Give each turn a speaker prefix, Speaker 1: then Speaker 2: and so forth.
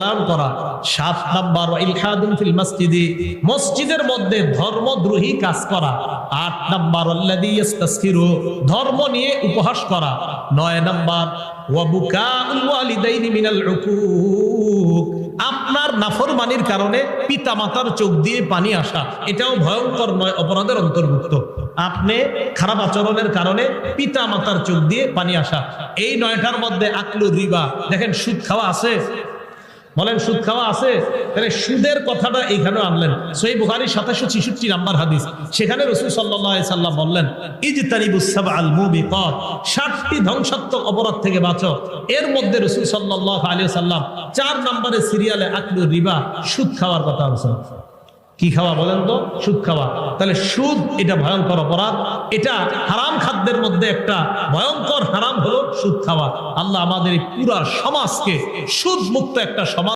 Speaker 1: করা। 7 number ইলহাদুন feel মসজিদি, মসজিদের মধ্যে ধর্মদ্রোহী কাজ করা। 8 নাম্বার আল্লাযী ইস্তাসখিরু, ধর্ম নিয়ে উপহাস করা। 9 নাম্বার ওয়া বুকাউল ওয়ালিদাইনি মিনাল উকুক, আপনার নাফরমানির কারণে পিতামাতার চোখ দিয়ে পানি আসা, এটাও ভয়ঙ্কর 9 অপরাধের অন্তর্ভুক্ত। আপনি খারাপ আচরণের কারণে পিতামাতার চোখ দিয়ে পানি আসা। এই 9টার মধ্যে আকলুর রিবা, দেখেন সুদ খাওয়া আছে, বলেন সুদ খাওয়া আছে? তাহলে সুদের কথাটা এইখানে আনলেন। সহিহ বুখারীর 2766 নাম্বার হাদিস, সেখানে রাসূল সাল্লাল্লাহু আলাইহি সাল্লাম বললেন ইজতানিবুস সাবআল মুবিকাত, 7টি ধ্বংসাত্মক অপরাধ থেকে বাঁচো। এর মধ্যে রাসূল সাল্লাল্লাহু আলাইহি সাল্লাম 4 নম্বরে সিরিয়ালে আকলুর রিবা, সুদ খাওয়ার কথা বলেছেন। কি খাওয়া বলেন তো? সুদ খাওয়া। তাহলে সুদ এটা ভয়ঙ্কর অপরাধ, এটা হারাম খাদ্যের মধ্যে একটা ভয়ঙ্কর হারাম হলো সুদ খাওয়া। আল্লাহ আমাদের পুরা সমাজকে সুদ মুক্ত একটা সমাজ